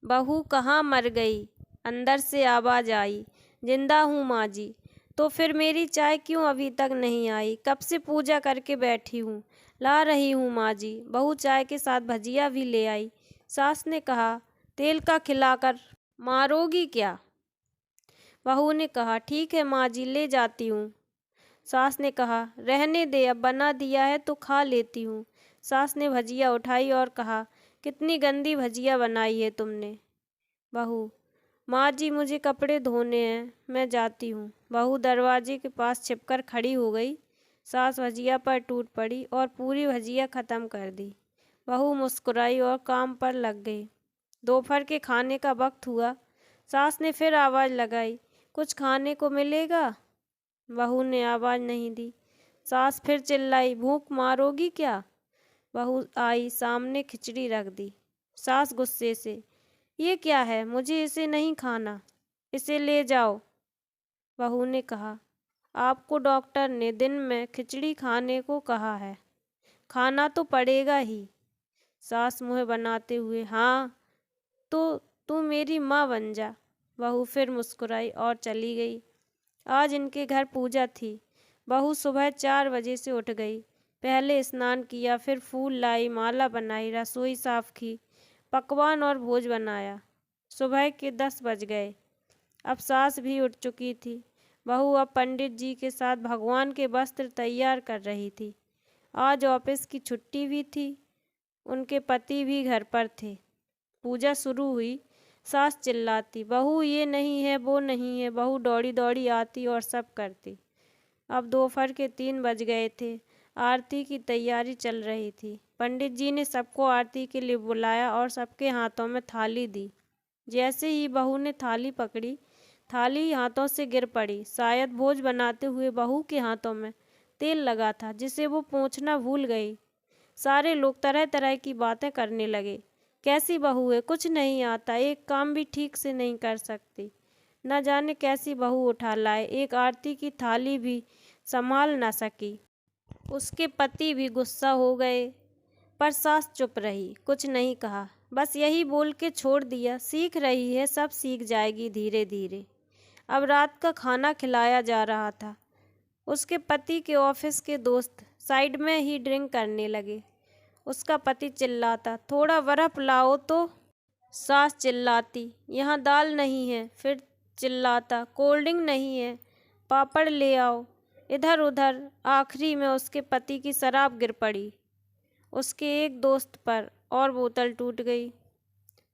बहू कहाँ मर गई? अंदर से आवाज़ आई। जिंदा हूँ माँ जी। तो फिर मेरी चाय क्यों अभी तक नहीं आई? कब से पूजा करके बैठी हूँ। ला रही हूँ माँ जी। बहू चाय के साथ भजिया भी ले आई। सास ने कहा, तेल का खिलाकर मारोगी क्या? बहू ने कहा, ठीक है माँ जी, ले जाती हूँ। सास ने कहा, रहने दे, अब बना दिया है तो खा लेती हूँ। सास ने भजिया उठाई और कहा, कितनी गंदी भजिया बनाई है तुमने। बहू, माँ जी मुझे कपड़े धोने हैं, मैं जाती हूँ। बहू दरवाजे के पास छिपकर खड़ी हो गई। सास भजिया पर टूट पड़ी और पूरी भजिया ख़त्म कर दी। बहू मुस्कुराई और काम पर लग गई। दोपहर के खाने का वक्त हुआ। सास ने फिर आवाज़ लगाई, कुछ खाने को मिलेगा? बहू ने आवाज़ नहीं दी। सास फिर चिल्लाई, भूख मारोगी क्या? बहू आई, सामने खिचड़ी रख दी। सास गुस्से से, ये क्या है? मुझे इसे नहीं खाना, इसे ले जाओ। बहू ने कहा, आपको डॉक्टर ने दिन में खिचड़ी खाने को कहा है, खाना तो पड़ेगा ही। सास मुँह बनाते हुए, हाँ तो तू मेरी माँ बन जा। बहू फिर मुस्कुराई और चली गई। आज इनके घर पूजा थी। बहू सुबह 4 बजे से उठ गई। पहले स्नान किया, फिर फूल लाई, माला बनाई, रसोई साफ की, पकवान और भोज बनाया। सुबह के 10 बज गए। अब सास भी उठ चुकी थी। बहू अब पंडित जी के साथ भगवान के वस्त्र तैयार कर रही थी। आज ऑफिस की छुट्टी भी थी। उनके पति भी घर पर थे। पूजा शुरू हुई। सास चिल्लाती, बहू ये नहीं है, वो नहीं है। बहू दौड़ी दौड़ी आती और सब करती। अब दोपहर के 3 बज गए थे। आरती की तैयारी चल रही थी। पंडित जी ने सबको आरती के लिए बुलाया और सबके हाथों में थाली दी। जैसे ही बहू ने थाली पकड़ी, थाली हाथों से गिर पड़ी। शायद भोज बनाते हुए बहू के हाथों में तेल लगा था, जिसे वो पोंछना भूल गई। सारे लोग तरह तरह की बातें करने लगे। कैसी बहू है, कुछ नहीं आता, एक काम भी ठीक से नहीं कर सकती, न जाने कैसी बहू उठा लाए, एक आरती की थाली भी संभाल न सकी। उसके पति भी गुस्सा हो गए, पर सास चुप रही, कुछ नहीं कहा, बस यही बोल के छोड़ दिया, सीख रही है, सब सीख जाएगी धीरे धीरे। अब रात का खाना खिलाया जा रहा था। उसके पति के ऑफिस के दोस्त साइड में ही ड्रिंक करने लगे। उसका पति चिल्लाता, थोड़ा बर्फ लाओ तो। सास चिल्लाती, यहाँ दाल नहीं है। फिर चिल्लाता, कोल्ड ड्रिंक नहीं है, पापड़ ले आओ। इधर उधर, आखिरी में उसके पति की शराब गिर पड़ी उसके एक दोस्त पर और बोतल टूट गई।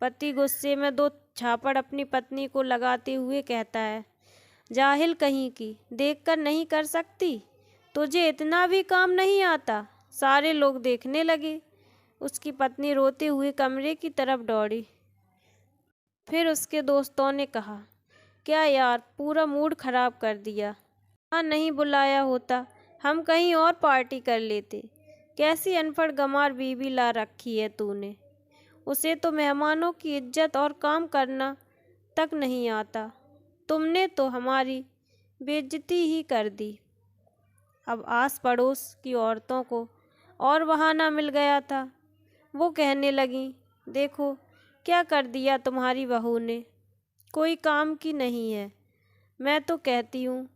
पति गुस्से में 2 झापड़ अपनी पत्नी को लगाते हुए कहता है, जाहिल कहीं की, देखकर नहीं कर सकती, तुझे इतना भी काम नहीं आता। सारे लोग देखने लगे। उसकी पत्नी रोते हुए कमरे की तरफ दौड़ी। फिर उसके दोस्तों ने कहा, क्या यार, पूरा मूड खराब कर दिया। हाँ, नहीं बुलाया होता, हम कहीं और पार्टी कर लेते। कैसी अनपढ़ गंवार बीवी ला रखी है तूने। उसे तो मेहमानों की इज्जत और काम करना तक नहीं आता। तुमने तो हमारी बेइज्जती ही कर दी। अब आस पड़ोस की औरतों को और बहाना मिल गया था। वो कहने लगी, देखो क्या कर दिया तुम्हारी बहू ने, कोई काम की नहीं है। मैं तो कहती हूँ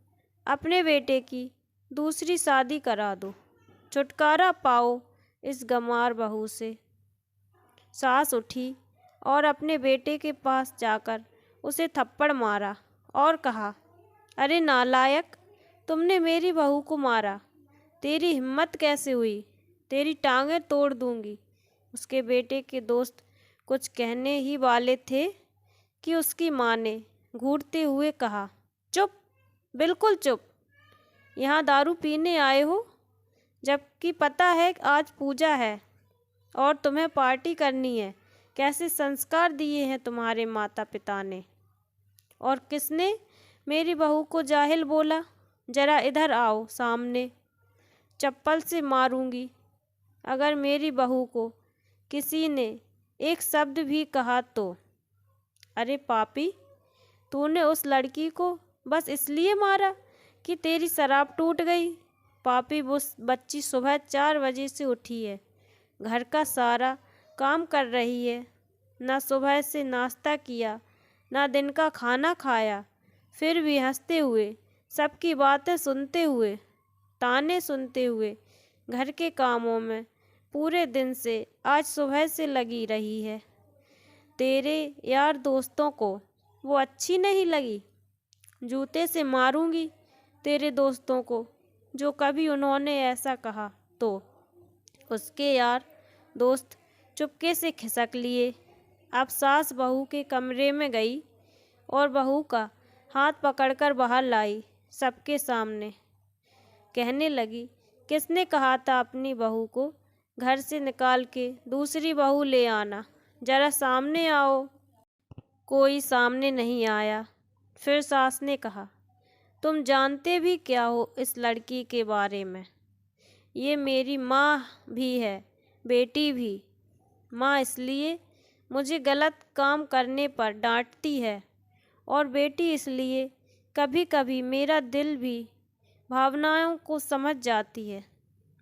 अपने बेटे की दूसरी शादी करा दो, छुटकारा पाओ इस गंवार बहू से। सास उठी और अपने बेटे के पास जाकर उसे थप्पड़ मारा और कहा, अरे नालायक, तुमने मेरी बहू को मारा, तेरी हिम्मत कैसे हुई, तेरी टांगें तोड़ दूंगी। उसके बेटे के दोस्त कुछ कहने ही वाले थे कि उसकी माँ ने घूरते हुए कहा, चुप, बिल्कुल चुप, यहाँ दारू पीने आए हो, जबकि पता है आज पूजा है और तुम्हें पार्टी करनी है। कैसे संस्कार दिए हैं तुम्हारे माता पिता ने। और किसने मेरी बहू को जाहिल बोला? जरा इधर आओ सामने, चप्पल से मारूंगी अगर मेरी बहू को किसी ने एक शब्द भी कहा तो। अरे पापी, तूने उस लड़की को बस इसलिए मारा कि तेरी शराब टूट गई। पापी, वो बच्ची सुबह 4 बजे से उठी है, घर का सारा काम कर रही है, ना सुबह से नाश्ता किया, ना दिन का खाना खाया, फिर भी हंसते हुए, सबकी बातें सुनते हुए, ताने सुनते हुए, घर के कामों में पूरे दिन से आज सुबह से लगी रही है। तेरे यार दोस्तों को वो अच्छी नहीं लगी? जूते से मारूंगी तेरे दोस्तों को जो कभी उन्होंने ऐसा कहा तो। उसके यार दोस्त चुपके से खिसक लिए। अब सास बहू के कमरे में गई और बहू का हाथ पकड़कर बाहर लाई सबके सामने। कहने लगी, किसने कहा था अपनी बहू को घर से निकाल के दूसरी बहू ले आना? जरा सामने आओ। कोई सामने नहीं आया। फिर सास ने कहा, तुम जानते भी क्या हो इस लड़की के बारे में? ये मेरी माँ भी है, बेटी भी। माँ इसलिए मुझे गलत काम करने पर डांटती है और बेटी इसलिए कभी कभी मेरा दिल भी भावनाओं को समझ जाती है।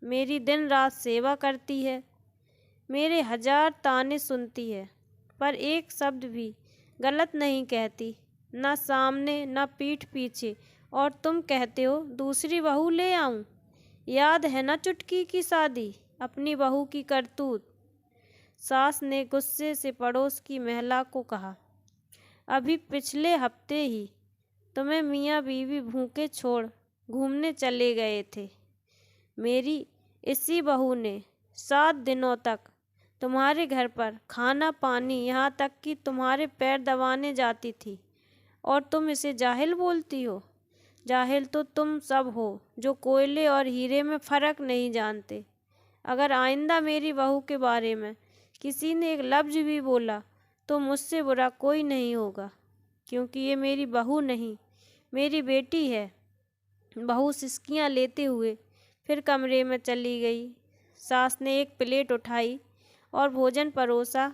मेरी दिन रात सेवा करती है, मेरे 1000 ताने सुनती है, पर एक शब्द भी गलत नहीं कहती, ना सामने ना पीठ पीछे। और तुम कहते हो दूसरी बहू ले आऊं? याद है ना चुटकी की शादी, अपनी बहू की करतूत? सास ने गुस्से से पड़ोस की महिला को कहा, अभी पिछले हफ्ते ही तुम्हें मियाँ बीवी भूखे छोड़ घूमने चले गए थे। मेरी इसी बहू ने 7 दिनों तक तुम्हारे घर पर खाना पानी, यहाँ तक कि तुम्हारे पैर दबाने जाती थी, और तुम इसे जाहिल बोलती हो? जाहिल तो तुम सब हो जो कोयले और हीरे में फ़र्क नहीं जानते। अगर आइंदा मेरी बहू के बारे में किसी ने एक लफ्ज़ भी बोला तो मुझसे बुरा कोई नहीं होगा, क्योंकि ये मेरी बहू नहीं, मेरी बेटी है। बहू सिसकियाँ लेते हुए फिर कमरे में चली गई। सास ने एक प्लेट उठाई और भोजन परोसा,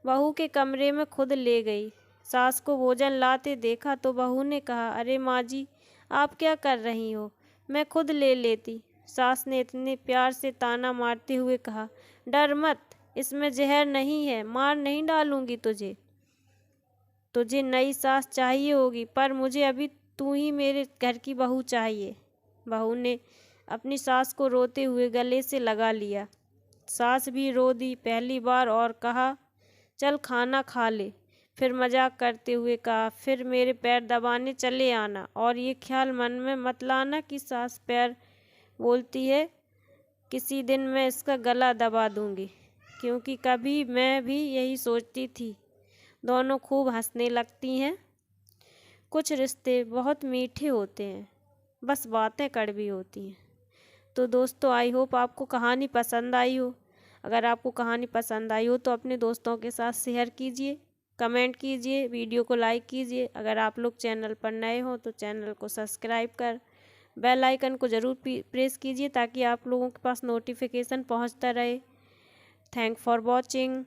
बहू के कमरे में खुद ले गई। सास को भोजन लाते देखा तो बहू ने कहा, अरे माँ जी, आप क्या कर रही हो? मैं खुद ले लेती। सास ने इतने प्यार से ताना मारते हुए कहा, डर मत, इसमें जहर नहीं है, मार नहीं डालूंगी तुझे। तुझे नई सास चाहिए होगी, पर मुझे अभी तू ही मेरे घर की बहू चाहिए। बहू ने अपनी सास को रोते हुए गले से लगा लिया। सास भी रो दी पहली बार और कहा, चल खाना खा ले। फिर मजाक करते हुए कहा, फिर मेरे पैर दबाने चले आना, और ये ख्याल मन में मत लाना कि सास पैर बोलती है, किसी दिन मैं इसका गला दबा दूंगी, क्योंकि कभी मैं भी यही सोचती थी। दोनों खूब हंसने लगती हैं। कुछ रिश्ते बहुत मीठे होते हैं, बस बातें कड़वी होती हैं। तो दोस्तों, आई होप आपको कहानी पसंद आई हो। अगर आपको कहानी पसंद आई हो तो अपने दोस्तों के साथ शेयर कीजिए, कमेंट कीजिए, वीडियो को लाइक कीजिए। अगर आप लोग चैनल पर नए हो तो चैनल को सब्सक्राइब कर बेल आइकन को ज़रूर प्रेस कीजिए ताकि आप लोगों के पास नोटिफिकेशन पहुंचता रहे। Thank for watching.